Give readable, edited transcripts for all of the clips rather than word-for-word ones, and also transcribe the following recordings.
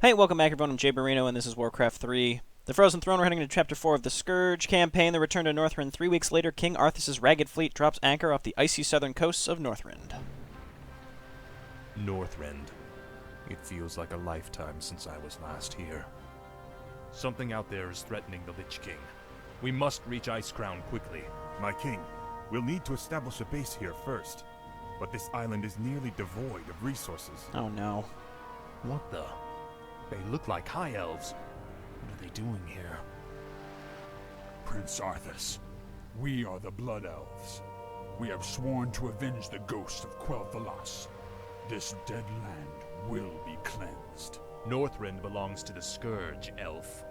Hey, welcome back everyone, I'm Jayborino and this is Warcraft 3. The Frozen Throne, we're heading into Chapter 4 of the Scourge campaign, the return to Northrend. 3 weeks later, King Arthas' ragged fleet drops anchor off the icy southern coasts of Northrend. Northrend. It feels like a lifetime since I was last here. Something out there is threatening the Lich King. We must reach Icecrown quickly. My king, we'll need to establish a base here first. But this island is nearly devoid of resources. Oh no. What the? They look like High Elves. What are they doing here? Prince Arthas, we are the Blood Elves. We have sworn to avenge the ghost of Quel'Thalas. This dead land will be cleansed. Northrend belongs to the Scourge, Elf.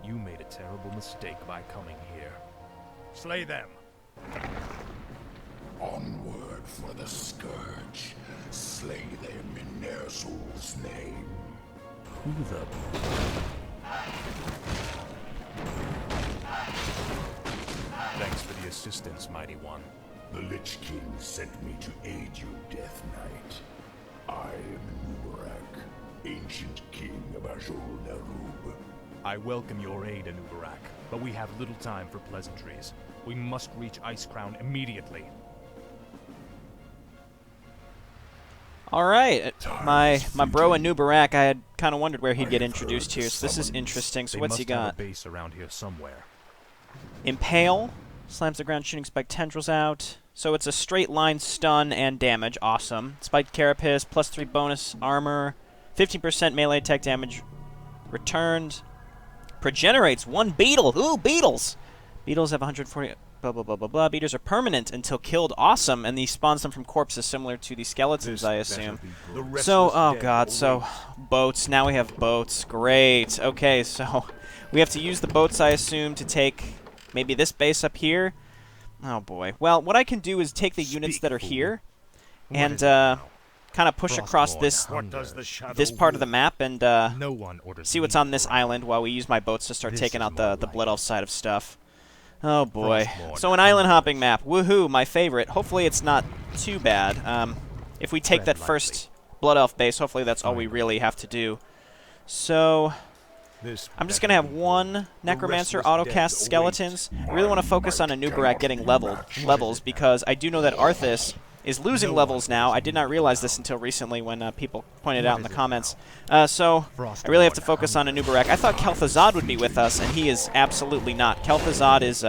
You made a terrible mistake by coming here. Slay them! Onward for the Scourge. Slay them in Ner'zhul's name. Who the... Thanks for the assistance, Mighty One. The Lich King sent me to aid you, Death Knight. I am Anub'arak, ancient king of Azjol-Nerub. I welcome your aid, Anub'arak, but we have little time for pleasantries. We must reach Icecrown immediately. Alright, my bro Anub'arak, I had kind of wondered where he'd get introduced here, so this is interesting. So what's he got? They must have a base around here somewhere. Impale, slams the ground shooting spike tendrils out. So it's a straight line stun and damage, awesome. Spiked carapace, +3 bonus armor, 15% melee attack damage returned. Progenerates 1 beetle, ooh, beetles! Beetles have 140... blah, blah, blah, blah, blah. Beaters are permanent until killed. Awesome. And he spawns them from corpses similar to the skeletons, I assume. So, oh god, so boats. Now we have boats. Great. Okay, so we have to use the boats, I assume, to take maybe this base up here. Oh boy. Well, what I can do is take the units that are here and kind of push across this part of the map and see what's on this island while we use my boats to start taking out the Blood Elf side of stuff. Oh boy. So an island hopping map. Woohoo, my favorite. Hopefully it's not too bad. If we take that first Blood Elf base, hopefully that's all we really have to do. So I'm just going to have one Necromancer auto-cast skeletons. I really want to focus on Anub'arak getting levels because I do know that Arthas is losing levels now. I did not realize this until recently when people pointed out in the comments. So I really have to focus on Anub'arak. I thought Kel'Thuzad would be with us, and he is absolutely not. Kel'Thuzad is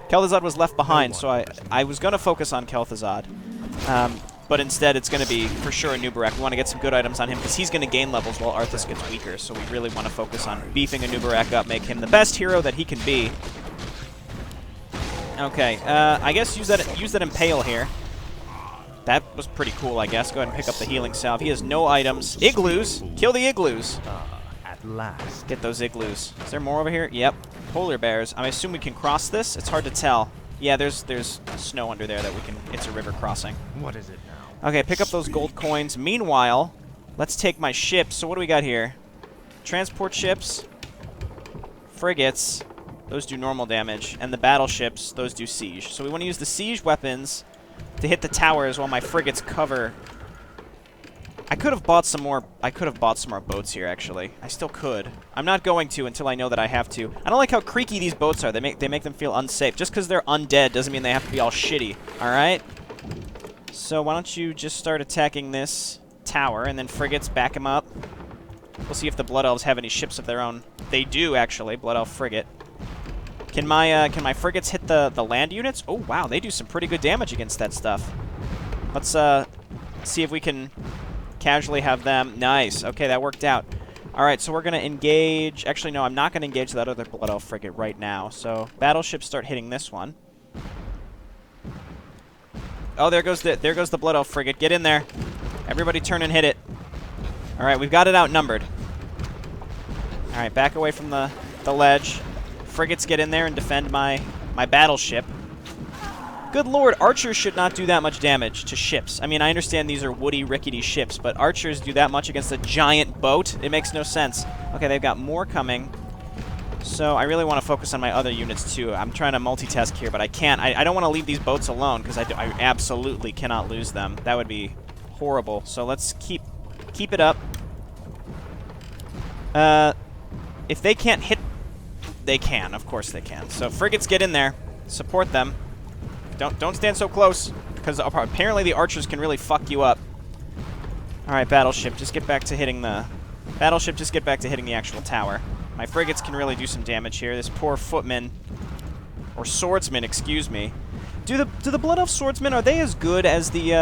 Kel'Thuzad was left behind, so I was going to focus on Kel'Thuzad. But instead, it's going to be, for sure, Anub'arak. We want to get some good items on him, because he's going to gain levels while Arthas gets weaker. So we really want to focus on beefing Anub'arak up, make him the best hero that he can be. Okay, I guess use that Impale here. That was pretty cool, I guess. Go ahead and pick up the healing salve. He has no items. Igloos! Kill the igloos! At last. Get those igloos. Is there more over here? Yep. Polar bears. I assume we can cross this? It's hard to tell. Yeah, there's snow under there that we can... It's a river crossing. What is it now? Okay, pick up those gold coins. Meanwhile, let's take my ships. So what do we got here? Transport ships. Frigates. Those do normal damage. And the battleships, those do siege. So we want to use the siege weapons to hit the towers while my frigates cover. I could have bought some more boats here, actually. I still could. I'm not going to until I know that I have to. I don't like how creaky these boats are. They make them feel unsafe. Just because they're undead doesn't mean they have to be all shitty. Alright? So why don't you just start attacking this tower, and then frigates back them up. We'll see if the Blood Elves have any ships of their own. They do, actually. Blood Elf frigate. Can my frigates hit the land units? Oh, wow, they do some pretty good damage against that stuff. Let's see if we can casually have them. Nice. Okay, that worked out. All right, so we're going to engage. Actually, no, I'm not going to engage that other Blood Elf frigate right now. So battleships start hitting this one. Oh, there goes the Blood Elf frigate. Get in there. Everybody turn and hit it. All right, we've got it outnumbered. All right, back away from the ledge. Frigates get in there and defend my battleship. Good lord, archers should not do that much damage to ships. I mean, I understand these are woody, rickety ships, but archers do that much against a giant boat? It makes no sense. Okay, they've got more coming. So I really want to focus on my other units, too. I'm trying to multitask here, but I can't. I don't want to leave these boats alone, because I absolutely cannot lose them. That would be horrible. So let's keep it up. If they can't hit... They can. Of course they can. So frigates, get in there. Support them. Don't stand so close, because apparently the archers can really fuck you up. Alright, battleship, just get back to hitting the... Battleship, just get back to hitting the actual tower. My frigates can really do some damage here. This poor footman... Or swordsman, excuse me. Do the Blood Elf swordsmen, are they as good as the,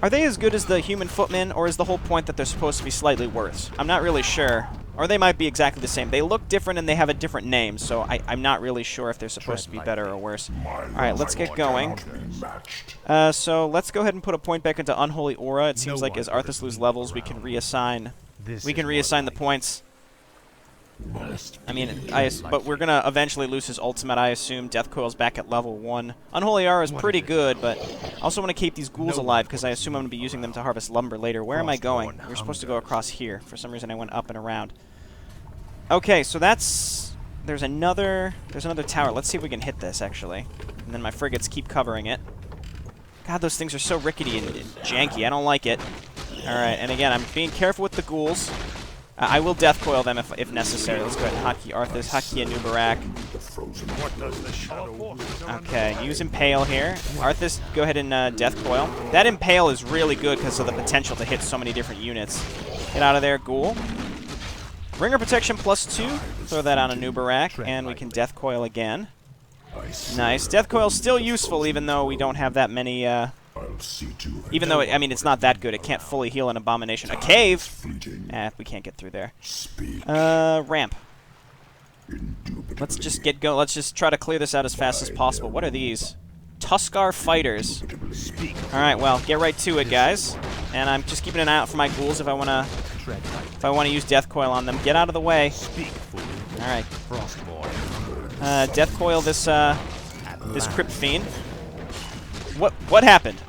Are they as good as the human footmen, or is the whole point that they're supposed to be slightly worse? I'm not really sure. Or they might be exactly the same. They look different and they have a different name, so I'm not really sure if they're supposed to be better or worse. Alright, let's get going. So let's go ahead and put a point back into Unholy Aura. It seems like as Arthas loses levels, we can reassign the points. I mean, but we're gonna eventually lose his ultimate, I assume. Death Coil's back at level 1. Unholy Aura is pretty good, but I also want to keep these ghouls alive because I assume I'm gonna be using them to harvest lumber later. Where am I going? We're supposed to go across here. For some reason, I went up and around. Okay, so that's... There's another tower. Let's see if we can hit this, actually. And then my frigates keep covering it. God, those things are so rickety and janky. I don't like it. Alright, and again, I'm being careful with the ghouls. I will death coil them if necessary. Let's go ahead and hotkey Arthas, hotkey Anub'arak. Okay, use Impale here. Arthas, go ahead and death coil. That Impale is really good because of the potential to hit so many different units. Get out of there, ghoul. Ringer protection +2. Throw that on Anub'arak, and we can death coil again. Nice. Death coil's still useful, even though we don't have that many. Even though, I mean, it's not that good. It can't fully heal an abomination. A cave? We can't get through there. Ramp. Let's just get going. Let's just try to clear this out as fast as possible. What are these? Tuskar fighters. Alright, well, get right to it, guys. And I'm just keeping an eye out for my ghouls if I wanna use death coil on them. Get out of the way. Alright. Death coil this crypt fiend. What happened?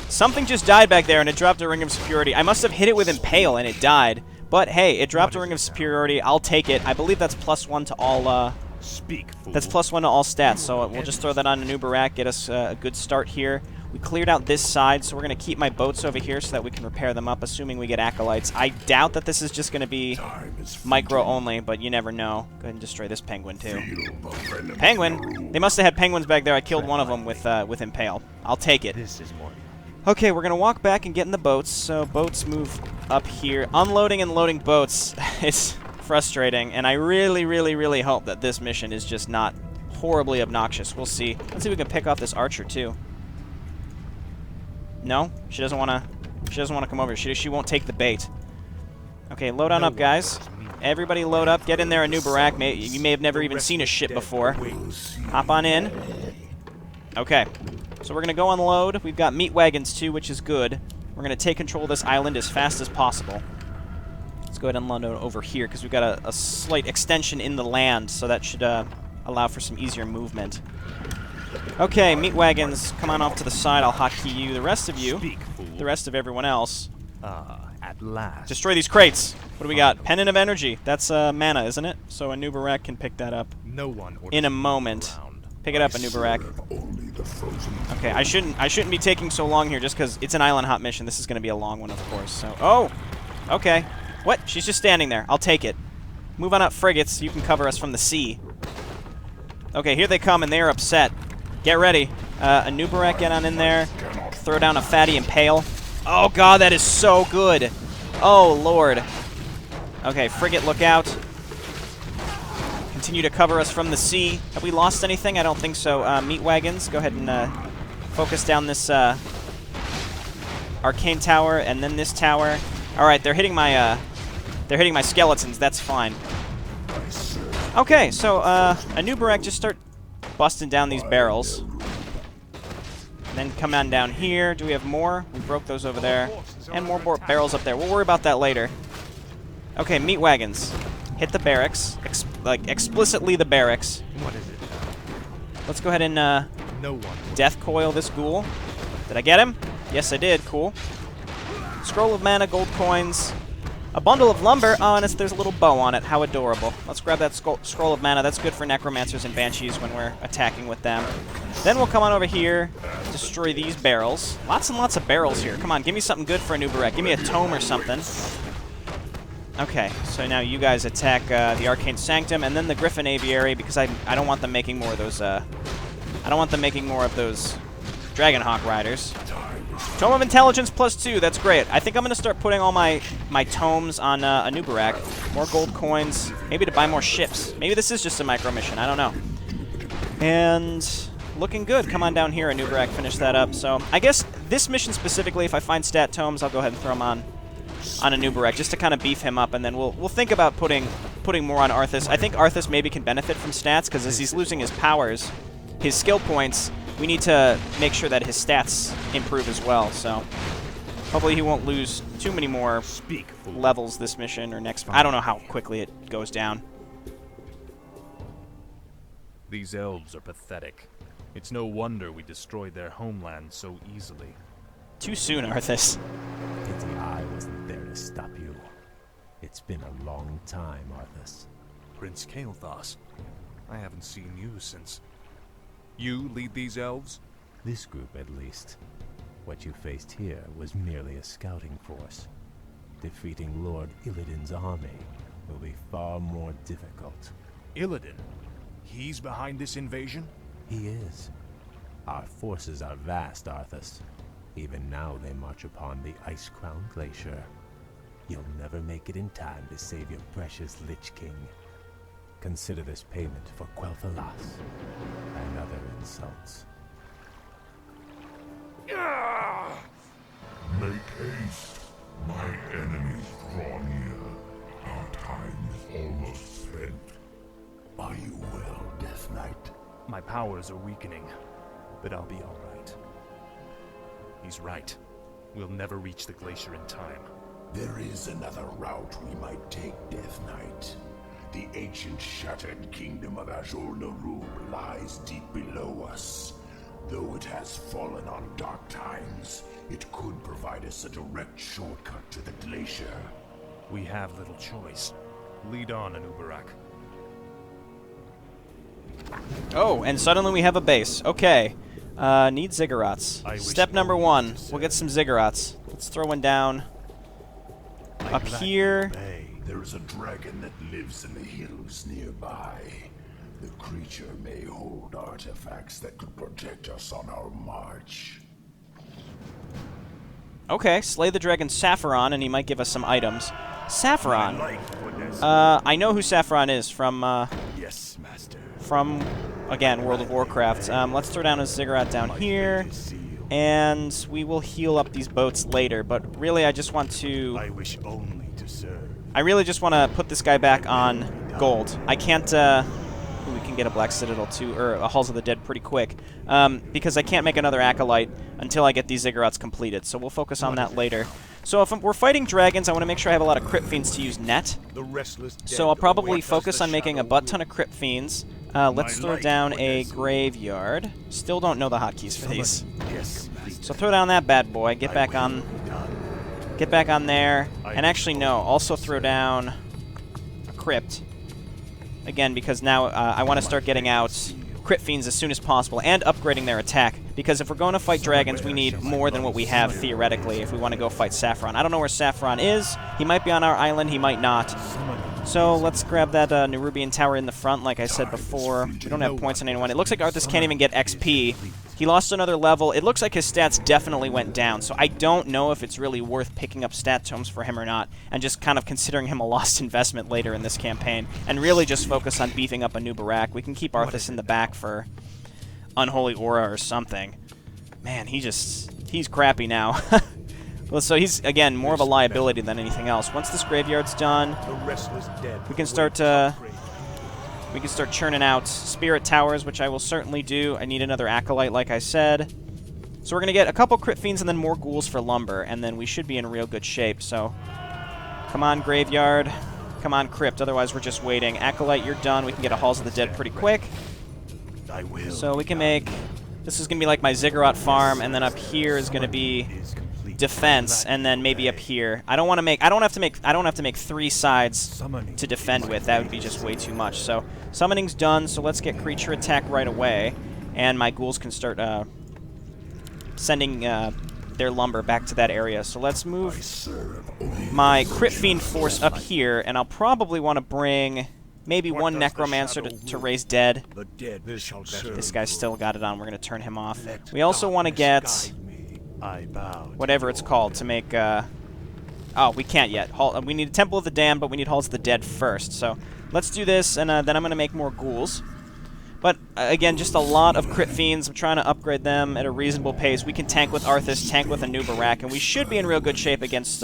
Something just died back there and it dropped a Ring of Superiority. I must have hit it with Impale and it died. But hey, it dropped a Ring of Superiority. I'll take it. I believe that's +1 to all that's +1 to all stats. So we'll just throw that on Anub'arak, get us a good start here. We cleared out this side, so we're going to keep my boats over here so that we can repair them up, assuming we get acolytes. I doubt that this is just going to be micro only, but you never know. Go ahead and destroy this penguin, too. Penguin? They must have had penguins back there. I killed one of them with Impale. I'll take it. Okay, we're going to walk back and get in the boats. So boats move up here. Unloading and loading boats. It's frustrating, and I really, really, really hope that this mission is just not horribly obnoxious. We'll see. Let's see if we can pick off this archer, too. No, she doesn't want to come over. She won't take the bait. Okay, load on up, guys. Everybody load up. Get in there, Anub'arak. You may have never even seen a ship before. Hop on in. Okay, so we're gonna go unload. We've got meat wagons too, which is good. We're gonna take control of this island as fast as possible. Let's go ahead and unload over here because we've got a slight extension in the land, so that should allow for some easier movement. Okay, meat wagons, come on off to the side. I'll hotkey you. The rest of you, the rest of everyone else. At last. Destroy these crates. What do we got? Pendant of Energy. That's mana, isn't it? So Anub'arak can pick that up in a moment. Pick it up, Anub'arak. Okay, I shouldn't be taking so long here just because it's an island hop mission. This is going to be a long one, of course. So, oh, okay. What? She's just standing there. I'll take it. Move on up, frigates. You can cover us from the sea. Okay, here they come, and they are upset. Get ready. Anub'arak, get on in there. Throw down a fatty Impale. Oh, God, that is so good. Oh, Lord. Okay, frigate, look out. Continue to cover us from the sea. Have we lost anything? I don't think so. Meat wagons, go ahead and focus down this arcane tower and then this tower. All right, they're hitting my skeletons. That's fine. Okay, so Anub'arak, just start busting down these barrels. And then come on down here. Do we have more? We broke those over there. And more barrels up there. We'll worry about that later. Okay, meat wagons. Hit the barracks. Explicitly the barracks. What is it? Let's go ahead and death coil this ghoul. Did I get him? Yes, I did. Cool. Scroll of mana, gold coins. A bundle of lumber. Oh, and there's a little bow on it. How adorable. Let's grab that scroll of mana. That's good for necromancers and banshees when we're attacking with them. Then we'll come on over here, destroy these barrels. Lots and lots of barrels here. Come on, give me something good for Anub'arak. Give me a tome or something. Okay, so now you guys attack the Arcane Sanctum and then the Griffin Aviary because I don't want them making more of those. I don't want them making more of those Dragonhawk riders. Tome of Intelligence +2. That's great. I think I'm gonna start putting all my tomes on Anub'arak. More gold coins, maybe to buy more ships. Maybe this is just a micro mission. I don't know. And looking good. Come on down here, Anub'arak. Finish that up. So I guess this mission specifically, if I find stat tomes, I'll go ahead and throw them on Anub'arak just to kind of beef him up, and then we'll think about putting more on Arthas. I think Arthas maybe can benefit from stats because as he's losing his powers, his skill points, we need to make sure that his stats improve as well. So hopefully he won't lose too many more levels this mission or next. I don't know how quickly it goes down. These elves are pathetic. It's no wonder we destroyed their homeland so easily. Too soon, Arthas. Pity I wasn't there to stop you. It's been a long time, Arthas. Prince Kael'thas, I haven't seen you since... You lead these elves? This group, at least. What you faced here was merely a scouting force. Defeating Lord Illidan's army will be far more difficult. Illidan? He's behind this invasion? He is. Our forces are vast, Arthas. Even now they march upon the Ice-Crown Glacier. You'll never make it in time to save your precious Lich King. Consider this payment for Quel'Thalas and other insults. Make haste. My enemies draw near. Our time is almost spent. Are you well, Death Knight? My powers are weakening, but I'll be all right. He's right. We'll never reach the glacier in time. There is another route we might take, Death Knight. The ancient shattered kingdom of Azjol-Nerub lies deep below us. Though it has fallen on dark times, it could provide us a direct shortcut to the glacier. We have little choice. Lead on, Anub'arak. Oh, and suddenly we have a base. Okay. Need ziggurats. Step number 1. We'll get some ziggurats. Let's throw one down up here. There is a dragon that lives in the hills nearby. The creature may hold artifacts that could protect us on our march. Okay, slay the dragon Saphiron, and he might give us some items. Saphiron. I know who Saphiron is from, Yes, master. from, again, World of Warcraft. Let's throw down a ziggurat down here, and we will heal up these boats later, but really I just want to... I wish only to serve. I really just want to put this guy back on gold. I can't, ooh, we can get a Black Citadel too, or a Halls of the Dead pretty quick, because I can't make another Acolyte until I get these ziggurats completed, so we'll focus on that later. So if we're fighting dragons, I want to make sure I have a lot of Crypt Fiends to use net. So I'll probably focus on making a butt-ton of Crypt Fiends. Let's throw down a Graveyard. Still don't know the hotkeys for these. So throw down that bad boy, get back on there, and actually no, also throw down a Crypt. Again, because now I want to start getting out Crypt Fiends as soon as possible and upgrading their attack, because if we're going to fight dragons, we need more than what we have theoretically if we want to go fight Saphiron. I don't know where Saphiron is. He might be on our island, he might not. So let's grab that Nerubian tower in the front, like I said before. We don't have points on anyone. It looks like Arthas can't even get XP. He lost another level. It looks like his stats definitely went down, so I don't know if it's really worth picking up stat tomes for him or not, and just kind of considering him a lost investment later in this campaign, and really just focus on beefing up Anub'arak. We can keep Arthas in the back for Unholy Aura or something. Man, he's crappy now. Well, so he's, again, more of a liability than anything else. Once this graveyard's done, we can start churning out Spirit Towers, which I will certainly do. I need another Acolyte, like I said. So we're going to get a couple Crypt Fiends and then more Ghouls for lumber, and then we should be in real good shape. So, come on, Graveyard. Come on, Crypt. Otherwise, we're just waiting. Acolyte, you're done. We can get a Halls of the Dead pretty quick. So we can make... This is going to be like my Ziggurat farm, and then up here is going to be defense, and then maybe up here. I don't have to make 3 sides to defend with. That would be just way too much. So summoning's done, so let's get creature attack right away, and my ghouls can start sending their lumber back to that area. So let's move my Crit Fiend force up here, and I'll probably want to bring maybe one Necromancer to raise dead. This guy's still got it on. We're going to turn him off. We also want to get whatever it's called to make... oh, we can't yet. We need a Temple of the Damned, but we need Halls of the Dead first. So let's do this, and then I'm going to make more ghouls. But, again, just a lot of Crit Fiends. I'm trying to upgrade them at a reasonable pace. We can tank with Arthas, tank with Anub'arak, and we should be in real good shape against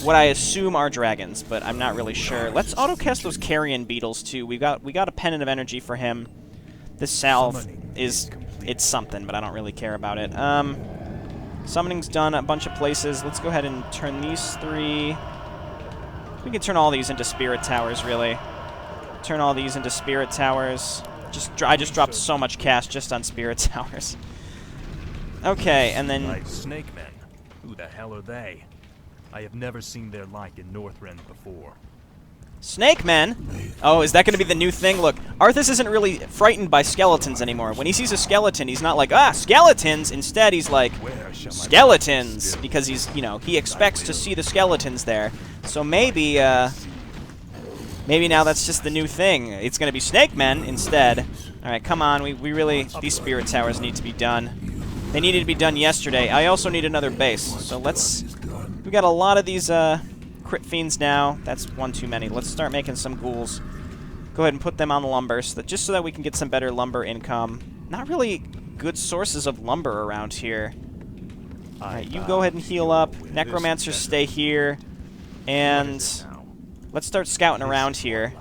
what I assume are dragons, but I'm not really sure. Let's auto-cast those Carrion Beetles, too. We got a Pendant of Energy for him. This salve it's something, but I don't really care about it. Summoning's done a bunch of places. Let's go ahead and turn these 3. We can turn all these into Spirit Towers, really. Turn all these into Spirit Towers. I just dropped so much cast just on Spirit Towers. Okay, and then... Like snake men. Who the hell are they? I have never seen their like in Northrend before. Snake men? Oh, is that going to be the new thing? Look, Arthas isn't really frightened by skeletons anymore. When he sees a skeleton, he's not like, ah, skeletons! Instead, he's like, skeletons! Because he's, you know, he expects to see the skeletons there. So maybe, maybe now that's just the new thing. It's going to be snake men instead. Alright, come on. We really... These Spirit Towers need to be done. They needed to be done yesterday. I also need another base. So let's... We got a lot of these, Crit Fiends now. That's one too many. Let's start making some ghouls. Go ahead and put them on the lumber, just so that we can get some better lumber income. Not really good sources of lumber around here. Alright, you go ahead and heal up. Necromancers stay here. And let's start scouting around here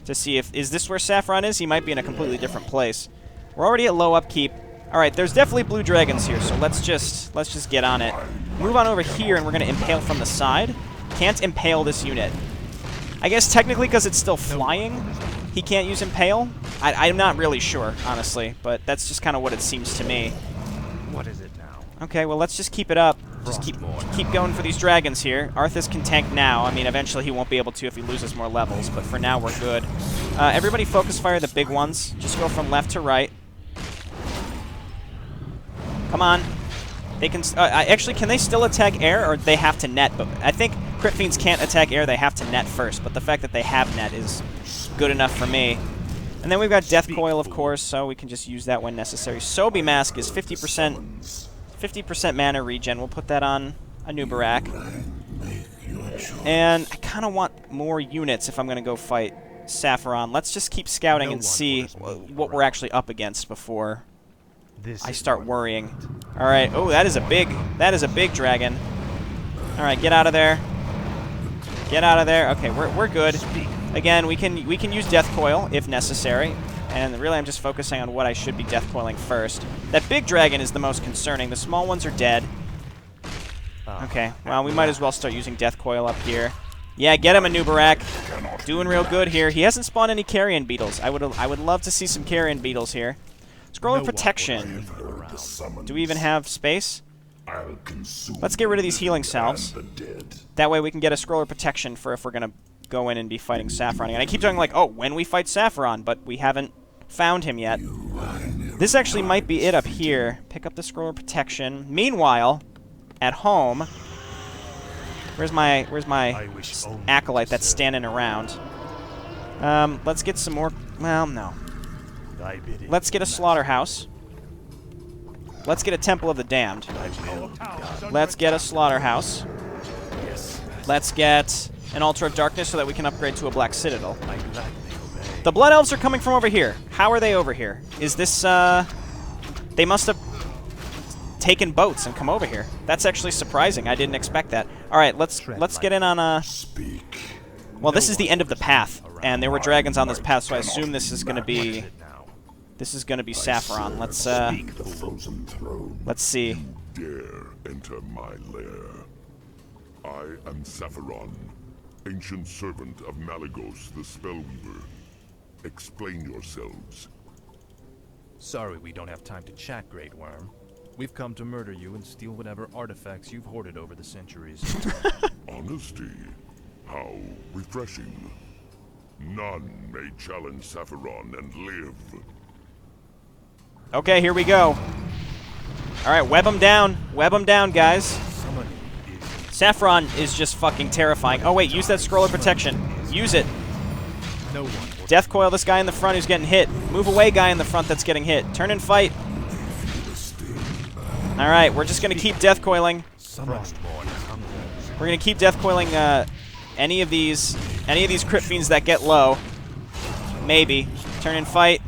to see if... Is this where Saphiron is? He might be in a completely different place. We're already at low upkeep. Alright, there's definitely blue dragons here, so let's just get on it. Move on over here, and we're going to impale from the side. Can't impale this unit. I guess technically because it's still flying, he can't use impale. I'm not really sure, honestly, but that's just kind of what it seems to me. What is it now? Okay, well, let's just keep it up. Just keep going for these dragons here. Arthas can tank now. I mean, eventually he won't be able to if he loses more levels, but for now we're good. Everybody focus fire the big ones. Just go from left to right. Come on. They can... actually, can they still attack air, or they have to net? But I think Crit Fiends can't attack air. They have to net first, but the fact that they have net is good enough for me. And then we've got Death Coil, of course, so we can just use that when necessary. Sobi Mask is 50% mana regen. We'll put that on Anub'arak. And I kind of want more units if I'm going to go fight Saphiron. Let's just keep scouting and see what we're actually up against before I start worrying. All right. Oh, that is a big dragon. All right, get out of there. Get out of there. Okay, we're good. Again, we can use Death Coil if necessary. And really, I'm just focusing on what I should be Death Coiling first. That big dragon is the most concerning. The small ones are dead. Okay, well, we might as well start using Death Coil up here. Yeah, get him, Anub'arak. Doing real good here. He hasn't spawned any Carrion Beetles. I would love to see some Carrion Beetles here. Scroll of Protection. Do we even have space? Let's get rid of these healing salves. That way we can get a Scroll of Protection for if we're going to go in and be fighting Saphiron. And I keep talking like, oh, when we fight Saphiron, but we haven't found him yet. This actually might be it up here. Pick up the Scroll of Protection. Meanwhile, at home, where's my acolyte that's standing around? Let's get some more... Well, no. Let's get a slaughterhouse. Let's get a Temple of the Damned. Let's get a slaughterhouse. Let's get an Altar of Darkness so that we can upgrade to a Black Citadel. The Blood Elves are coming from over here. How are they over here? Is this, they must have taken boats and come over here. That's actually surprising. I didn't expect that. Alright, let's get in on a... Well, this is the end of the path, and there were dragons on this path, so I assume this is going to be... This is going to be Saphiron. Let's see. Dare enter my lair. I am Saphiron, ancient servant of Malygos the Spellweaver. Explain yourselves. Sorry we don't have time to chat, Great Worm. We've come to murder you and steal whatever artifacts you've hoarded over the centuries. Honesty. How refreshing. None may challenge Saphiron and live. Okay, here we go. All right, web them down. Web them down, guys. Someone is Saphiron is just fucking terrifying. Oh, wait, use that scroll of protection. Use it. No one. Death coil this guy in the front who's getting hit. Move away, guy in the front that's getting hit. Turn and fight. All right, we're just going to keep death coiling. We're going to keep death coiling any of these crit fiends that get low. Maybe. Turn and fight.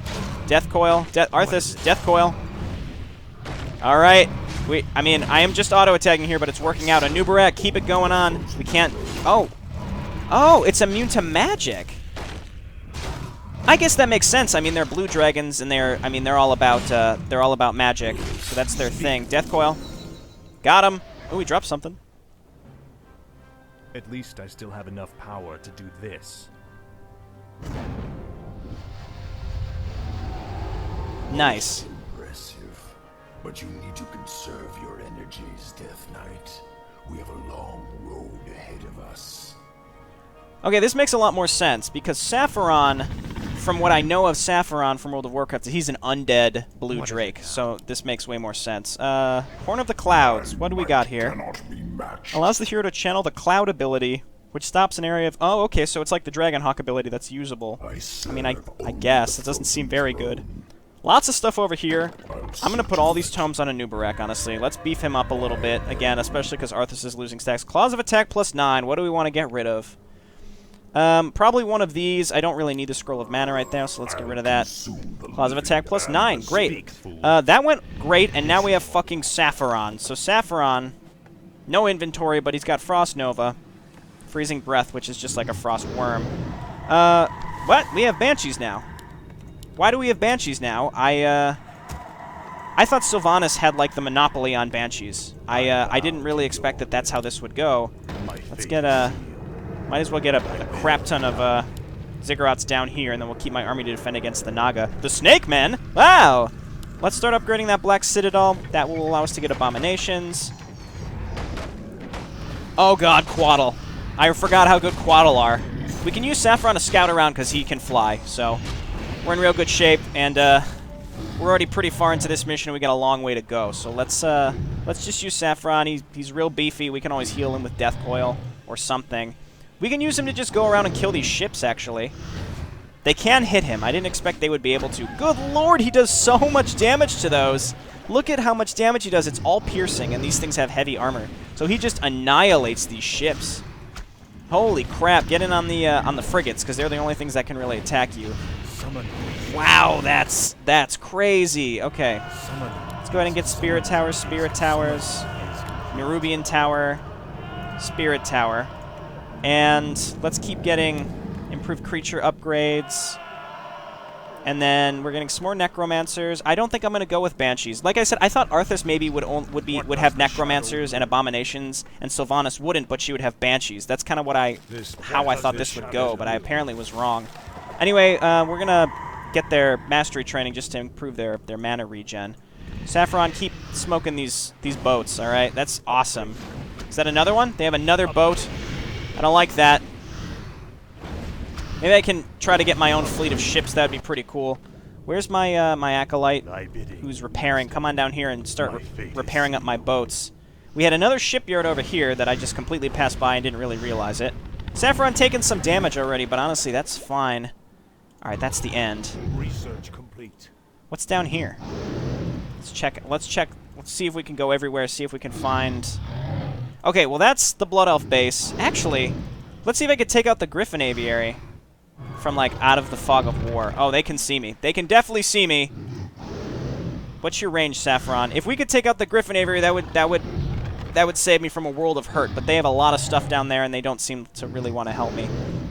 Death coil. Arthas, death coil. All right. I mean, I am just auto-attacking here, but it's working out. Anub'arak, keep it going on. We can't... Oh. Oh, it's immune to magic. I guess that makes sense. I mean, they're blue dragons, and they're all about magic. So that's their thing. Death coil. Got him. Oh, he dropped something. At least I still have enough power to do this. Nice. Impressive. But you need to conserve your energies, Death Knight. We have a long road ahead of us. Okay, this makes a lot more sense, because Saphiron, from what I know of Saphiron from World of Warcraft, he's an undead blue drake, so this makes way more sense. Horn of the Clouds, what do we got here? Cannot be matched. Allows the hero to channel the Cloud ability, which stops an area of... Oh, okay, so it's like the Dragonhawk ability that's usable. I mean, I guess. It doesn't seem very good. Lots of stuff over here. I'm going to put all these tomes on Anub'arak, honestly. Let's beef him up a little bit, again, especially because Arthas is losing stacks. Claws of Attack +9, what do we want to get rid of? Probably one of these. I don't really need the Scroll of Mana right now, so let's get rid of that. Claws of Attack +9. Great. That went great, and now we have fucking Saphiron. So Saphiron, no inventory, but he's got Frost Nova. Freezing Breath, which is just like a Frost Worm. What? We have Banshees now. Why do we have Banshees now? I thought Sylvanas had, like, the monopoly on Banshees. I didn't really expect that that's how this would go. Let's get a... Might as well get a crap ton of Ziggurats down here, and then we'll keep my army to defend against the Naga. The Snake Men? Wow! Let's start upgrading that Black Citadel. That will allow us to get Abominations. Oh god, Quaddle. I forgot how good Quaddle are. We can use Saphiron to scout around because he can fly, so we're in real good shape, and we're already pretty far into this mission, and we got a long way to go. So let's just use Saphiron. He's real beefy. We can always heal him with Death Coil or something. We can use him to just go around and kill these ships, actually. They can hit him. I didn't expect they would be able to. Good lord, he does so much damage to those. Look at how much damage he does. It's all piercing, and these things have heavy armor. So he just annihilates these ships. Holy crap, get in on the frigates, because they're the only things that can really attack you. Wow, that's crazy. Okay, let's go ahead and get Spirit Towers, Nerubian Tower, Spirit Tower. And let's keep getting improved creature upgrades. And then we're getting some more Necromancers. I don't think I'm going to go with Banshees. Like I said, I thought Arthas maybe would have Necromancers and Abominations, and Sylvanas wouldn't, but she would have Banshees. That's kind of how I thought this would go, but I apparently was wrong. Anyway, we're going to get their Mastery training just to improve their mana regen. Saphiron, keep smoking these boats, all right? That's awesome. Is that another one? They have another boat. I don't like that. Maybe I can try to get my own fleet of ships. That'd be pretty cool. Where's my my acolyte who's repairing? Come on down here and start repairing up my boats. We had another shipyard over here that I just completely passed by and didn't really realize it. Saphiron taking some damage already, but honestly, that's fine. All right, that's the end. research complete. What's down here? Let's check. Let's see if we can go everywhere. See if we can find... Okay, well, that's the Blood Elf base. Actually, let's see if I could take out the Griffin Aviary from, like, out of the fog of war. Oh, they can see me. They can definitely see me. What's your range, Saphiron? If we could take out the Griffin Aviary, that would save me from a world of hurt. But they have a lot of stuff down there, and they don't seem to really want to help me.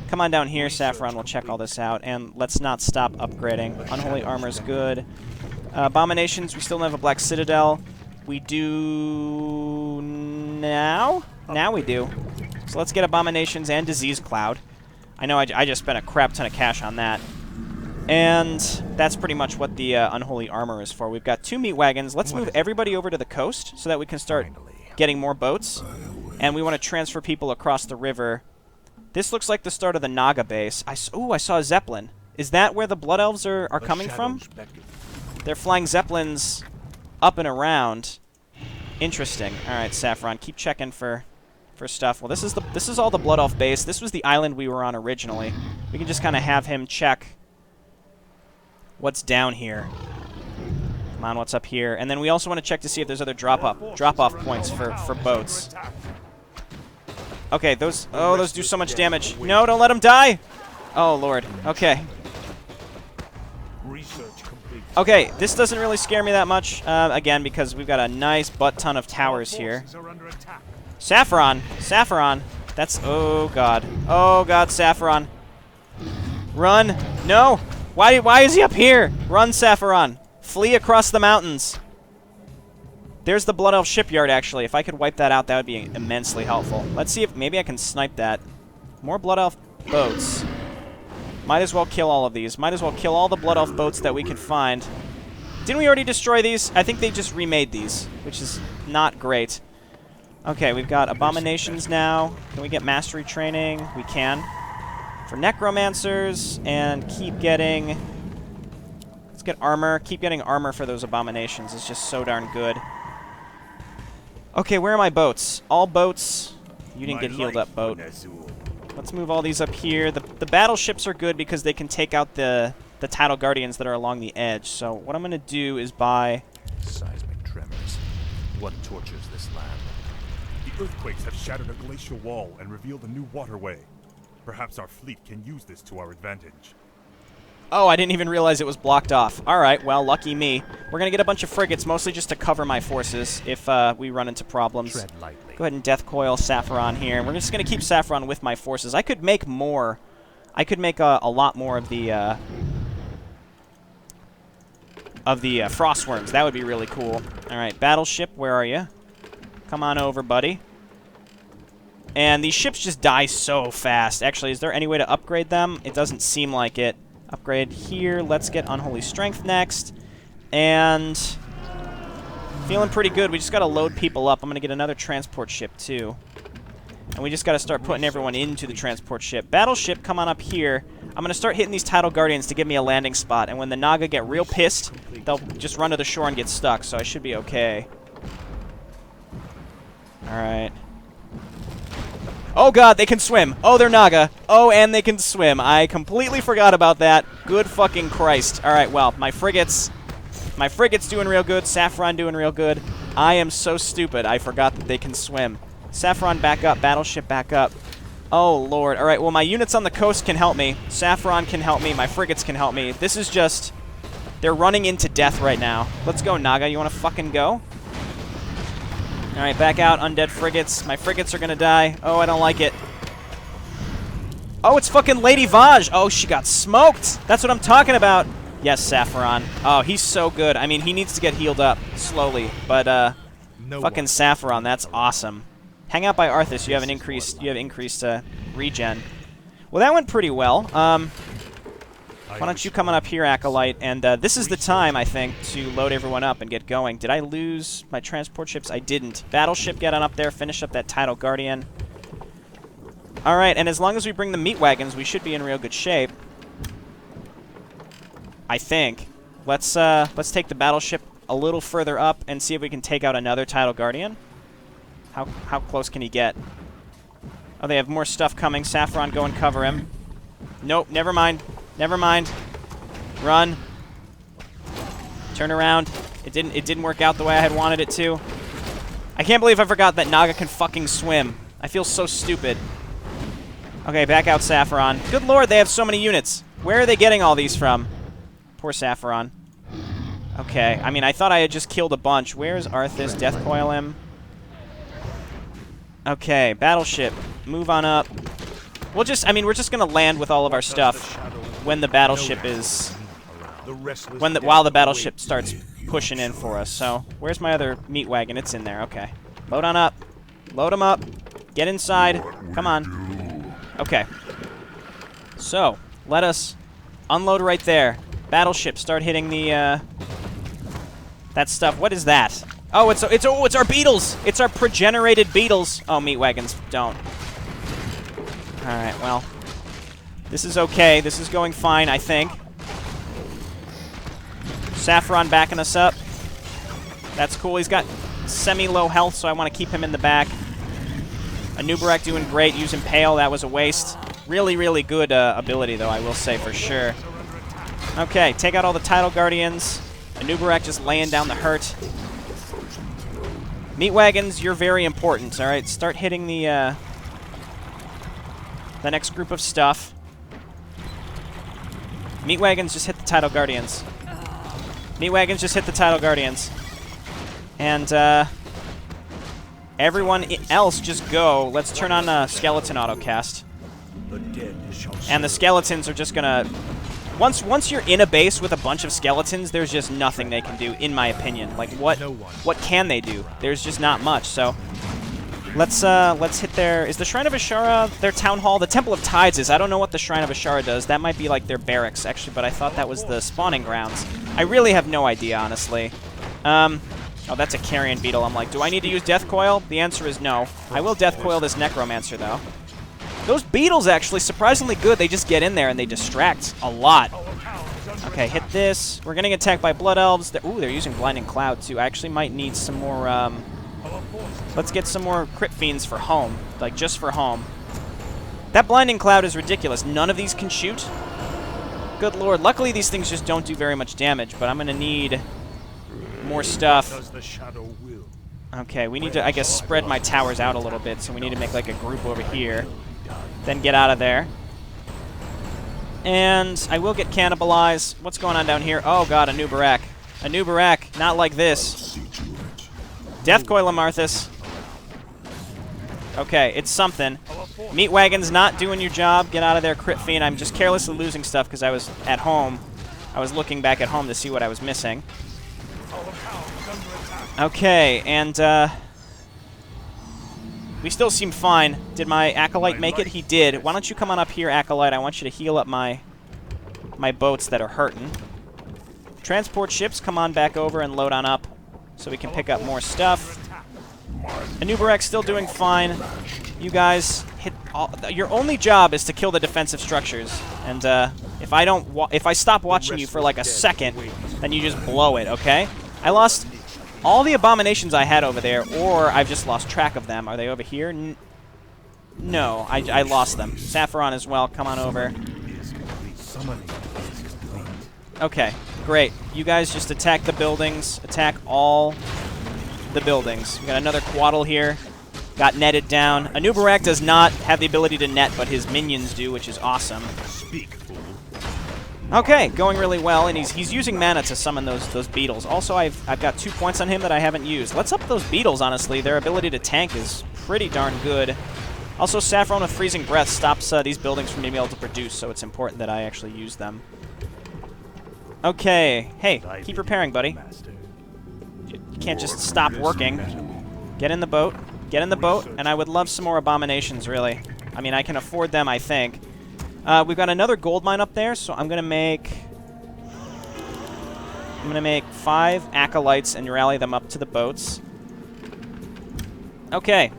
Come on down here, Saphiron. We'll check all this out. And let's not stop upgrading. Unholy Armor's good. Abominations, we still don't have a Black Citadel. We do now? Now we do. So let's get Abominations and Disease Cloud. I know I just spent a crap ton of cash on that. And that's pretty much what the Unholy Armor is for. We've got 2 meat wagons. Let's move everybody over to the coast so that we can start getting more boats. And we want to transfer people across the river. This looks like the start of the Naga base. Ooh, I saw a Zeppelin. Is that where the Blood Elves are coming from? They're flying Zeppelins up and around. Interesting. All right, Saphiron, keep checking for stuff. Well, this is all the Blood Elf base. This was the island we were on originally. We can just kind of have him check what's down here. Come on, what's up here? And then we also want to check to see if there's other drop-off points for boats. Okay, those do so much damage. No, don't let him die! Oh, Lord. Okay. Okay, this doesn't really scare me that much, again, because we've got a nice butt-ton of towers here. Saphiron! Saphiron! That's... Oh, God. Oh, God, Saphiron. Run! No! Why is he up here? Run, Saphiron! Flee across the mountains! There's the Blood Elf shipyard, actually. If I could wipe that out, that would be immensely helpful. Let's see if maybe I can snipe that. More Blood Elf boats. Might as well kill all of these. Might as well kill all the Blood Elf boats that we could find. Didn't we already destroy these? I think they just remade these, which is not great. Okay, we've got Abominations now. Can we get Mastery Training? We can. For Necromancers, and keep getting... Let's get Armor. Keep getting Armor for those Abominations. It's just so darn good. Okay, where are my boats? All boats. You didn't get healed up, boat. Let's move all these up here. The battleships are good because they can take out the Tidal Guardians that are along the edge. So what I'm going to do is buy... Seismic tremors. What tortures this land? The earthquakes have shattered a glacial wall and revealed a new waterway. Perhaps our fleet can use this to our advantage. Oh, I didn't even realize it was blocked off. Alright, well, lucky me. We're going to get a bunch of frigates, mostly just to cover my forces if we run into problems. Tread lightly. Go ahead and Death Coil Saphiron here. We're just going to keep Saphiron with my forces. I could make more. I could make a lot more of the Frostworms. That would be really cool. Alright, Battleship, where are you? Come on over, buddy. And these ships just die so fast. Actually, is there any way to upgrade them? It doesn't seem like it. Upgrade here. Let's get Unholy Strength next. And feeling pretty good. We just got to load people up. I'm going to get another transport ship, too. And we just got to start putting everyone into the transport ship. Battleship, come on up here. I'm going to start hitting these Tidal Guardians to give me a landing spot. And when the Naga get real pissed, they'll just run to the shore and get stuck. So I should be okay. Alright. Oh, God, they can swim. Oh, they're Naga. Oh, and they can swim. I completely forgot about that. Good fucking Christ. All right, well, my frigate's doing real good. Saphiron doing real good. I am so stupid. I forgot that they can swim. Saphiron back up. Battleship back up. Oh, Lord. All right, well, my units on the coast can help me. Saphiron can help me. My frigates can help me. This is just... They're running into death right now. Let's go, Naga. You want to fucking go? Alright, back out, undead frigates. My frigates are gonna die. Oh, I don't like it. Oh, it's fucking Lady Vaj. Oh, she got smoked. That's what I'm talking about. Yes, Saphiron. Oh, he's so good. I mean, he needs to get healed up slowly, but fucking Saphiron, that's awesome. Hang out by Arthas. You have an increased regen. Well, that went pretty well. Why don't you come on up here, Acolyte? And this is the time, I think, to load everyone up and get going. Did I lose my transport ships? I didn't. Battleship, get on up there. Finish up that Tidal Guardian. All right, and as long as we bring the meat wagons, we should be in real good shape. I think. Let's take the battleship a little further up and see if we can take out another Tidal Guardian. How close can he get? Oh, they have more stuff coming. Saphiron, go and cover him. Nope, never mind. Never mind. Run. Turn around. It didn't work out the way I had wanted it to. I can't believe I forgot that Naga can fucking swim. I feel so stupid. Okay, back out Saphiron. Good lord, they have so many units. Where are they getting all these from? Poor Saphiron. Okay, I mean, I thought I had just killed a bunch. Where's Arthas? Death Coil him. Okay, Battleship. Move on up. We're just gonna land with all of our stuff when the battleship is... while the battleship starts pushing in for us. So, where's my other meat wagon? It's in there, okay. Load on up. Load them up. Get inside. Come on. Okay. So, let us unload right there. Battleship, start hitting the, that stuff. What is that? Oh, it's our beetles! It's our progenerated beetles! Oh, meat wagons don't. Alright, well. This is okay. This is going fine, I think. Saphiron backing us up. That's cool. He's got semi-low health, so I want to keep him in the back. Anub'arak doing great, using Pale. That was a waste. Really, really good ability, though, I will say for sure. Okay, take out all the Tidal Guardians. Anub'arak just laying down the hurt. Meat Wagons, you're very important, all right? Start hitting the next group of stuff. Meat Wagons, just hit the Tidal Guardians. Meat Wagons, just hit the Tidal Guardians. And, everyone else just go. Let's turn on Skeleton Autocast. And the Skeletons are just gonna... Once you're in a base with a bunch of Skeletons, there's just nothing they can do, in my opinion. Like, what can they do? There's just not much, so... Let's hit their... Is the Shrine of Ashara their town hall? The Temple of Tides is. I don't know what the Shrine of Ashara does. That might be like their barracks, actually, but I thought that was the spawning grounds. I really have no idea, honestly. Oh, that's a Carrion Beetle. I'm like, do I need to use Death Coil? The answer is no. I will Death Coil this Necromancer, though. Those beetles, actually, surprisingly good. They just get in there and they distract a lot. Okay, hit this. We're getting attacked by Blood Elves. Ooh, they're using Blinding Cloud, too. I actually might need some more, Let's get some more Crit Fiends for home. Like, just for home. That Blinding Cloud is ridiculous. None of these can shoot. Good lord. Luckily, these things just don't do very much damage, but I'm going to need more stuff. Okay, we need to, I guess, spread my towers out a little bit, so we need to make, like, a group over here. Then get out of there. And I will get cannibalized. What's going on down here? Oh, God, Anub'arak. Anub'arak, not like this. Death Coil Amarthus. Okay, it's something. Meat Wagon's not doing your job. Get out of there, Crit Fiend. I'm just carelessly losing stuff because I was at home. I was looking back at home to see what I was missing. Okay, and, we still seem fine. Did my Acolyte make it? He did. Why don't you come on up here, Acolyte? I want you to heal up my boats that are hurting. Transport ships, come on back over and load on up so we can pick up more stuff. Anub'arak's still doing fine. You guys hit all... Your only job is to kill the defensive structures. And, if I stop watching you for like a second, then you just blow it, okay? I lost... all the abominations I had over there, or I've just lost track of them. Are they over here? No, I lost them. Saphiron as well, come on over. Okay, great. You guys just attack the buildings. Attack all the buildings. We got another Quaddle here. Got netted down. Anub'arak does not have the ability to net, but his minions do, which is awesome. Okay, going really well, and he's using mana to summon those beetles. Also, I've got 2 points on him that I haven't used. Let's up those beetles, honestly. Their ability to tank is pretty darn good. Also, Saphiron with Freezing Breath stops these buildings from being able to produce, so it's important that I actually use them. Okay, hey, keep repairing, buddy. You can't just stop working. Get in the boat. Get in the boat, and I would love some more abominations, really. I mean, I can afford them, I think. We've got another gold mine up there, so I'm gonna make 5 acolytes and rally them up to the boats. Okay,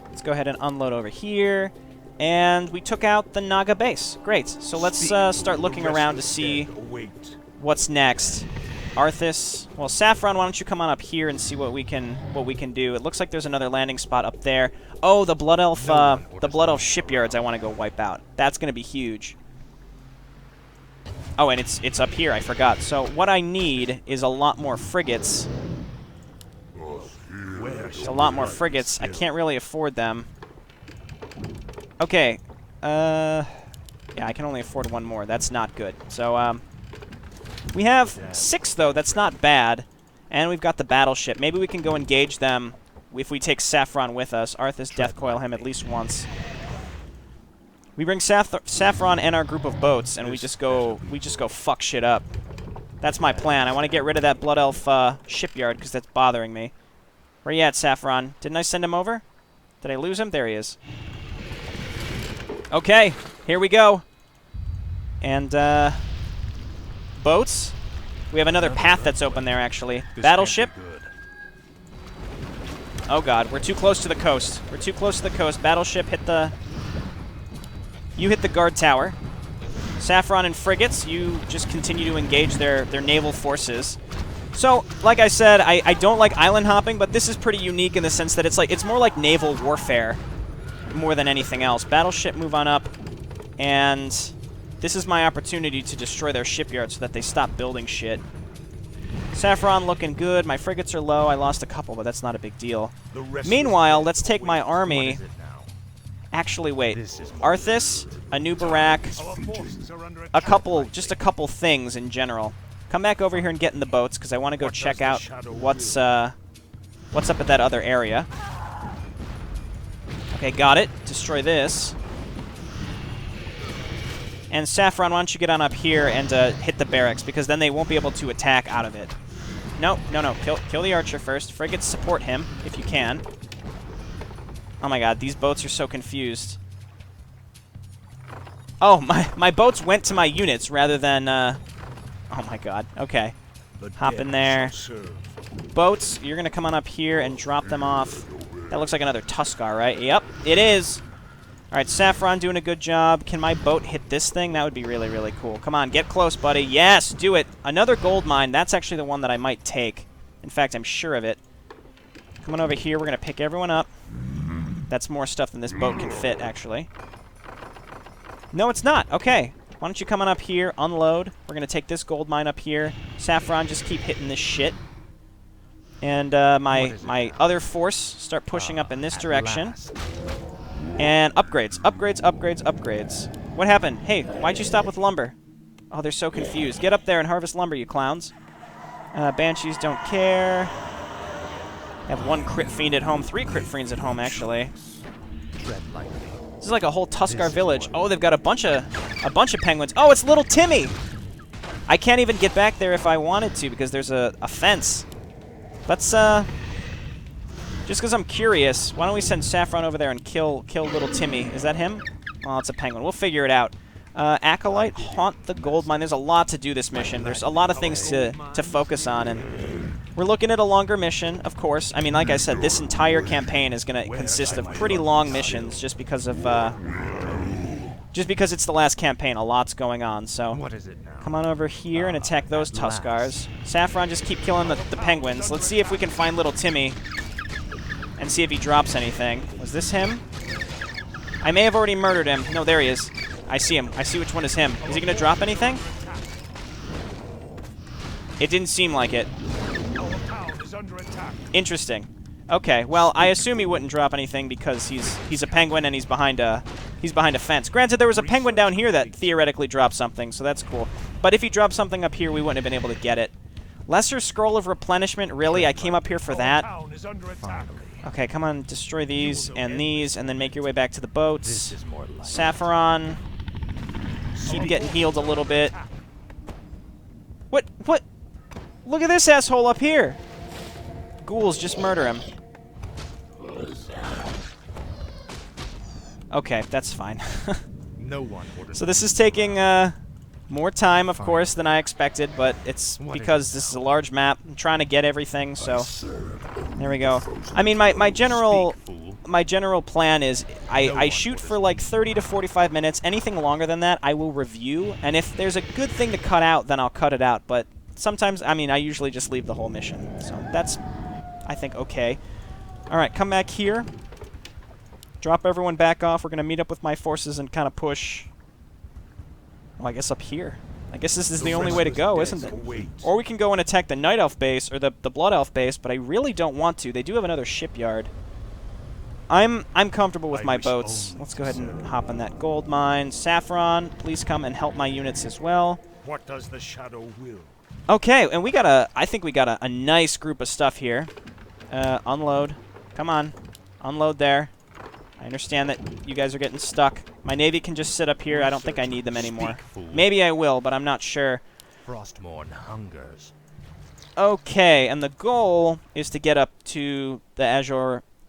let's go ahead and unload over here, and we took out the Naga base. Great. So let's start looking around to see what's next. Arthas. Well, Saphiron, why don't you come on up here and see what we can do? It looks like there's another landing spot up there. Oh, the Blood Elf shipyards I want to go wipe out. That's going to be huge. Oh, and it's up here. I forgot. So what I need is a lot more frigates. It's a lot more frigates. I can't really afford them. Okay. Yeah, I can only afford one more. That's not good. So we have 6, though. That's not bad. And we've got the battleship. Maybe we can go engage them if we take Saphiron with us. Arthas Death Coil him at least once. We bring Saphiron and our group of boats, and we just go fuck shit up. That's my plan. I want to get rid of that Blood Elf shipyard because that's bothering me. Where you at, Saphiron? Didn't I send him over? Did I lose him? There he is. Okay, here we go. And boats. We have another path that's open there, actually. Battleship. Oh god, we're too close to the coast. We're too close to the coast. Battleship, hit the... You hit the guard tower. Saphiron and frigates, you just continue to engage their naval forces. So, like I said, I don't like island hopping, but this is pretty unique in the sense that it's more like naval warfare more than anything else. Battleship move on up, and this is my opportunity to destroy their shipyard so that they stop building shit. Saphiron looking good. My frigates are low. I lost a couple, but that's not a big deal. Meanwhile, let's take my army. Actually, wait. Arthas, Anub'arak, just a couple things in general. Come back over here and get in the boats, because I want to go check out what's up at that other area. Okay, got it. Destroy this. And Saphiron, why don't you get on up here and hit the barracks, because then they won't be able to attack out of it. No. Kill the archer first. Frigates, support him, if you can. Oh my god, these boats are so confused. Oh, my boats went to my units rather than, oh my god, okay. Hop in there. Boats, you're gonna come on up here and drop them off. That looks like another Tuskar, right? Yep, it is. Alright, Saphiron doing a good job. Can my boat hit this thing? That would be really, really cool. Come on, get close, buddy. Yes, do it. Another gold mine. That's actually the one that I might take. In fact, I'm sure of it. Come on over here. We're going to pick everyone up. That's more stuff than this boat can fit, actually. No, it's not. Okay. Why don't you come on up here, unload. We're going to take this gold mine up here. Saphiron, just keep hitting this shit. And my other force start pushing up in this direction. And upgrades. What happened? Hey, why'd you stop with lumber? Oh, they're so confused. Get up there and harvest lumber, you clowns. Banshees don't care. Have 1 crit fiend at home. 3 crit fiends at home, actually. This is like a whole Tuskar village. Oh, they've got a bunch of penguins. Oh, it's little Timmy! I can't even get back there if I wanted to because there's a fence. Let's, just because I'm curious, why don't we send Saphiron over there and kill little Timmy? Is that him? Oh, it's a penguin. We'll figure it out. Acolyte, haunt the gold mine. There's a lot to do this mission. There's a lot of things to focus on, and we're looking at a longer mission, of course. I mean, like I said, this entire campaign is going to consist of pretty long missions just because of, just because it's the last campaign. A lot's going on, so come on over here and attack those Tuskars. Saphiron, just keep killing the penguins. Let's see if we can find little Timmy and see if he drops anything. Was this him? I may have already murdered him. No, there he is. I see him. I see which one is him. Is he going to drop anything? It didn't seem like it. Interesting. Okay, well, I assume he wouldn't drop anything because he's a penguin and he's behind a fence. Granted, there was a penguin down here that theoretically dropped something, so that's cool. But if he dropped something up here, we wouldn't have been able to get it. Lesser Scroll of Replenishment, really? I came up here for that? Okay, come on, destroy these, and then make your way back to the boats. Saphiron, keep getting healed a little bit. What? Look at this asshole up here! Ghouls, just murder him. Okay, that's fine. So this is taking, more time, of course, than I expected, but it's because this is a large map. I'm trying to get everything, so there we go. I mean, my general plan is I shoot for like 30 to 45 minutes. Anything longer than that, I will review, and if there's a good thing to cut out, then I'll cut it out. But sometimes, I mean, I usually just leave the whole mission, so that's, I think, okay. All right, come back here. Drop everyone back off. We're gonna meet up with my forces and kind of push. Well, I guess up here. I guess this is the only way to go, isn't it? Or we can go and attack the Night Elf base, or the Blood Elf base, but I really don't want to. They do have another shipyard. I'm comfortable with my boats. Let's go ahead and hop on that gold mine. Saphiron, please come and help my units as well. What does the shadow will? Okay, and we got I think we got a nice group of stuff here. Unload. Come on. Unload there. I understand that you guys are getting stuck. My navy can just sit up here. I don't think I need them anymore. Maybe I will, but I'm not sure. Frostmourne hungers. Okay, and the goal is to get up to the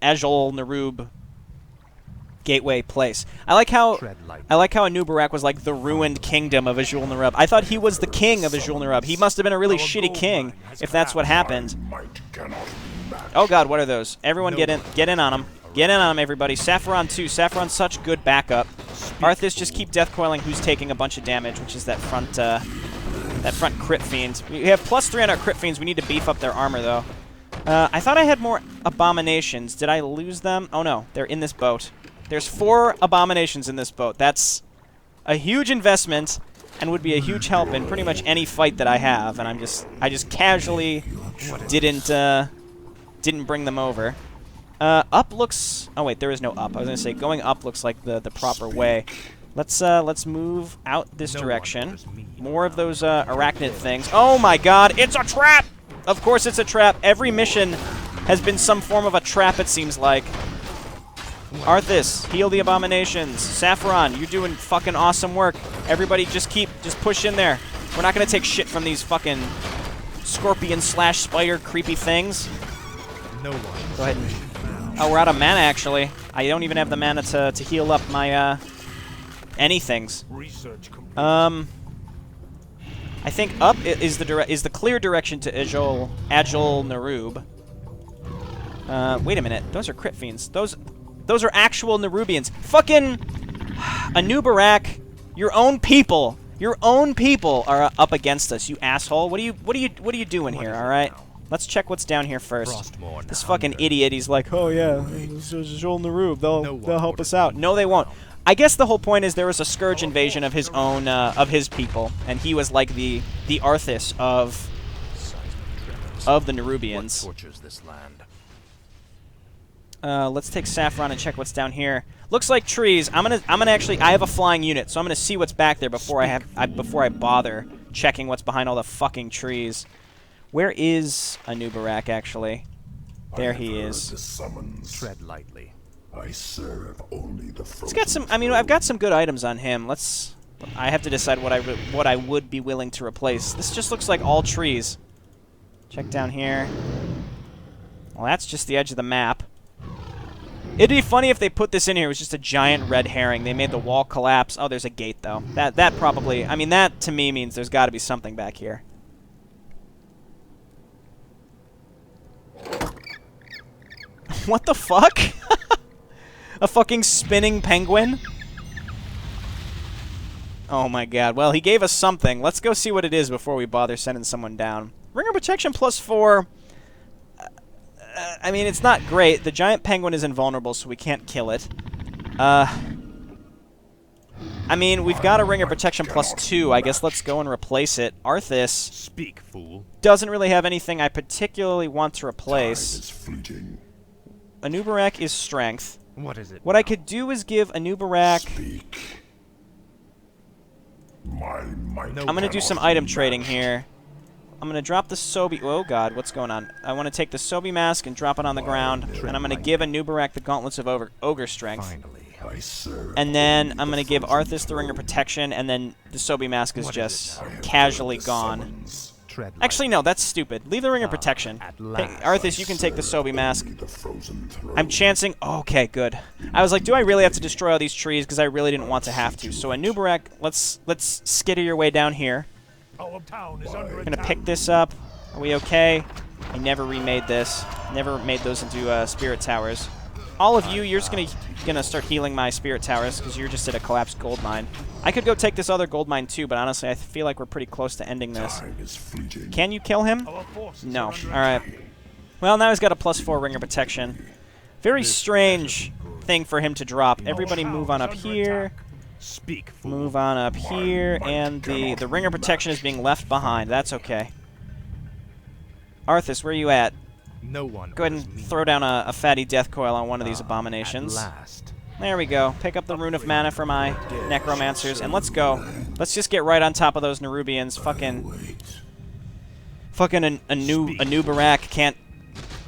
Azjol-Nerub gateway place. I like how Anub'arak was like the ruined kingdom of Azjol-Nerub. I thought he was the king of Azjol-Nerub. He must have been a really shitty king if that's what happened. Oh god, what are those? Everyone get in on them. Get in on him, everybody. Saphiron, too. Saphiron's such good backup. Arthas, just keep death coiling who's taking a bunch of damage, which is that front That front crit fiend. We have +3 on our crit fiends. We need to beef up their armor, though. I thought I had more abominations. Did I lose them? Oh, no. They're in this boat. There's 4 abominations in this boat. That's a huge investment and would be a huge help in pretty much any fight that I have. And I just casually didn't bring them over. Up looks... Oh, wait. There is no up. I was going to say going up looks like the proper way. Let's move out this direction. More of those arachnid things. Oh my god, it's a trap! Of course it's a trap. Every mission has been some form of a trap, it seems like. Arthas, heal the abominations. Saphiron, you're doing fucking awesome work. Everybody just push in there. We're not gonna take shit from these fucking scorpion/spider creepy things. No one. Go ahead and... Oh, we're out of mana, actually. I don't even have the mana to heal up my, anythings. I think up is the clear direction to Azjol-Nerub. Wait a minute. Those are crit fiends. Those are actual Nerubians. Fucking Anub'arak, your own people are up against us, you asshole. What are you doing here, all right? Let's check what's down here first. This fucking idiot, he's like, "Oh yeah, this is Azjol-Nerub. They'll help us out." No, they won't. I guess the whole point is there was a Scourge invasion of his own, of his people, and he was like the Arthas of the Nerubians. Let's take Saphiron and check what's down here. Looks like trees. I'm gonna actually, I have a flying unit, so I'm gonna see what's back there before I bother checking what's behind all the fucking trees. Where is Anub'arak actually? There he is. Tread lightly. I serve only the He's got some. I mean, I've got some good items on him. I have to decide what I would be willing to replace. This just looks like all trees. Check down here. Well, that's just the edge of the map. It'd be funny if they put this in here. It was just a giant red herring. They made the wall collapse. Oh, there's a gate though. That probably. I mean, that to me means there's got to be something back here. What the fuck? A fucking spinning penguin? Oh my god. Well, he gave us something. Let's go see what it is before we bother sending someone down. Ringer protection +4. I mean, it's not great. The giant penguin is invulnerable, so we can't kill it. I mean, we've got a ringer protection +2. I guess let's go and replace it. Arthas. Speak, fool. Doesn't really have anything I particularly want to replace. Anub'arak is strength. What is it? What I could do is give Anub'arak... I'm going to do some item trading here. I'm going to drop the Sobi... Oh, God, what's going on? I want to take the Sobi mask and drop it on the ground, and I'm going to give Anub'arak the Gauntlets of Ogre Strength. And then I'm going to give Arthas the Ringer Protection, and then the Sobi mask is just casually gone. Actually, no, that's stupid. Leave the Ringer Protection. Hey, Arthas, you can take the Sobi mask. I'm chancing... Oh, okay, good. I was like, do I really have to destroy all these trees? Because I really didn't want to have to. So Anub'arak, let's skitter your way down here. I'm going to pick this up. Are we okay? I never remade this. Never made those into spirit towers. All of you, you're just gonna start healing my spirit towers because you're just at a collapsed gold mine. I could go take this other gold mine too, but honestly, I feel like we're pretty close to ending this. Can you kill him? No. All right. Well, now he's got a +4 ringer protection. Very strange thing for him to drop. Everybody move on up here. Move on up here, and the ringer protection is being left behind. That's okay. Arthas, where are you at? No one. Go ahead and throw down a fatty death coil on one of these abominations. There we go. Pick up the Rune of Mana for my necromancers, and let's go. Let's just get right on top of those Nerubians. Fucking Anub'arak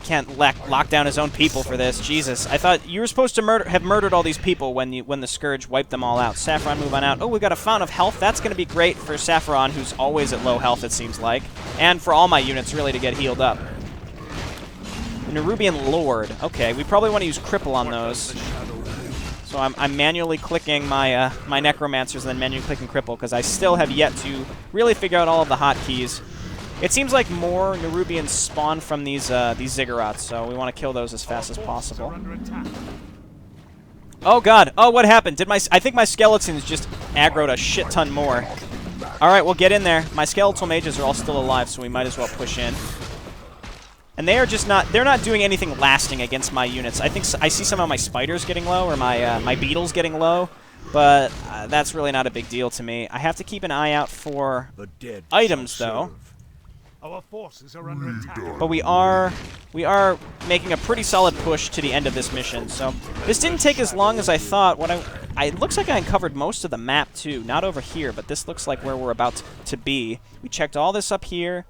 can't lock down his own people for this. Jesus, I thought you were supposed to have murdered all these people when the Scourge wiped them all out. Saphiron, move on out. Oh, we got a Fountain of Health. That's going to be great for Saphiron, who's always at low health, it seems like, and for all my units really to get healed up. Nerubian Lord. Okay, we probably want to use Cripple on those. So I'm manually clicking my my Necromancers and then manually clicking Cripple because I still have yet to really figure out all of the hotkeys. It seems like more Nerubians spawn from these Ziggurats, so we want to kill those as fast as possible. Oh God! Oh, what happened? I think my skeletons just aggroed a shit ton more. Alright, well, get in there. My skeletal mages are all still alive, so we might as well push in. And they are just not, they're not doing anything lasting against my units. I think I see some of my spiders getting low, or my beetles getting low, but that's really not a big deal to me. I have to keep an eye out for items, though. Our forces are under attack. But we are making a pretty solid push to the end of this mission. So this didn't take as long as I thought. It looks like I uncovered most of the map too. Not over here, but this looks like where we're about to be. We checked all this up here.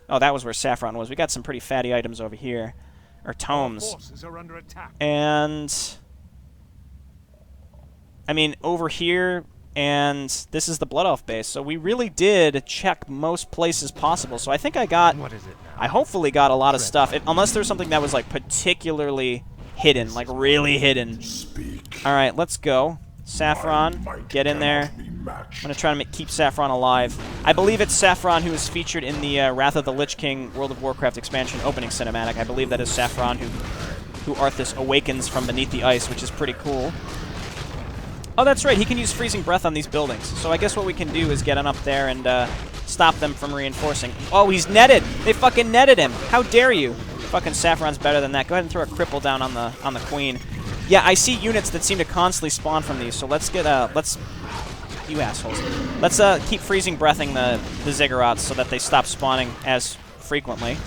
Oh, that was where Saphiron was. We got some pretty fatty items over here, or tomes. Our forces are under attack. And I mean, over here. And this is the Blood Elf base, so we really did check most places possible. So I think I got, I hopefully got a lot of stuff, unless there's something that was like particularly hidden, like really hidden. All right, let's go. Saphiron, get in there. I'm gonna try to keep Saphiron alive. I believe it's Saphiron who is featured in the Wrath of the Lich King World of Warcraft expansion opening cinematic. I believe that is Saphiron who Arthas awakens from beneath the ice, which is pretty cool. Oh, that's right. He can use freezing breath on these buildings. So I guess what we can do is get on up there and stop them from reinforcing. Oh, he's netted. They fucking netted him. How dare you? Fucking Saphiron's better than that. Go ahead and throw a cripple down on the queen. Yeah, I see units that seem to constantly spawn from these. So let's get you assholes. Let's keep freezing breathing the ziggurats so that they stop spawning as frequently.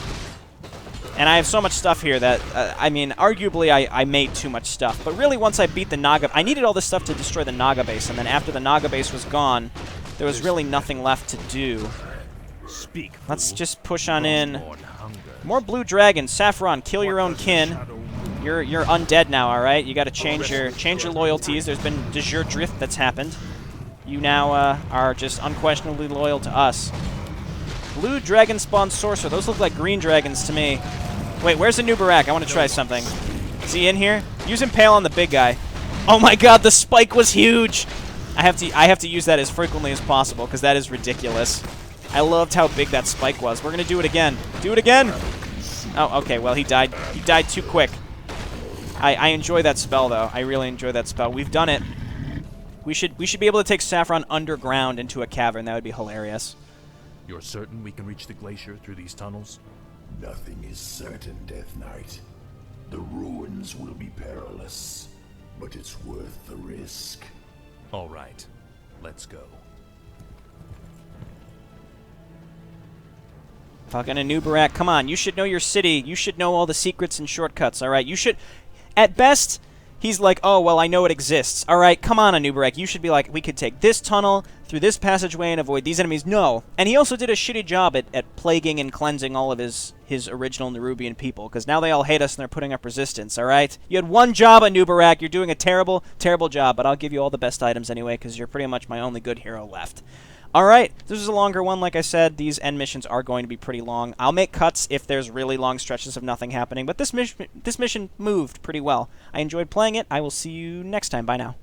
And I have so much stuff here that, I mean, arguably I made too much stuff. But really, once I beat the Naga, I needed all this stuff to destroy the Naga base. And then after the Naga base was gone, there was really nothing left to do. Let's just push on in. More blue dragons. Saphiron, kill your own kin. You're undead now, all right? You got to change your loyalties. There's been de jure drift that's happened. You now are just unquestionably loyal to us. Blue dragon spawn sorcerer. Those look like green dragons to me. Wait, where's Anub'arak? I want to try something. Is he in here? Use Impale on the big guy. Oh my god, the spike was huge! I have to use that as frequently as possible, because that is ridiculous. I loved how big that spike was. We're going to do it again. Do it again! Oh, okay, well, he died. He died too quick. I enjoy that spell, though. I really enjoy that spell. We've done it. We should be able to take Saphiron underground into a cavern. That would be hilarious. You're certain we can reach the glacier through these tunnels? Nothing is certain, Death Knight. The ruins will be perilous, but it's worth the risk. All right, let's go. Fucking Anub'arak, come on. You should know your city. You should know all the secrets and shortcuts, all right? You should, at best, he's like, oh, well, I know it exists. All right, come on, Anub'arak. You should be like, we could take this tunnel through this passageway and avoid these enemies. No. And he also did a shitty job at plaguing and cleansing all of his original Nerubian people, because now they all hate us and they're putting up resistance, all right? You had one job, Anub'arak. You're doing a terrible, terrible job, but I'll give you all the best items anyway, because you're pretty much my only good hero left. All right, this is a longer one. Like I said, these end missions are going to be pretty long. I'll make cuts if there's really long stretches of nothing happening, but this mission moved pretty well. I enjoyed playing it. I will see you next time. Bye now.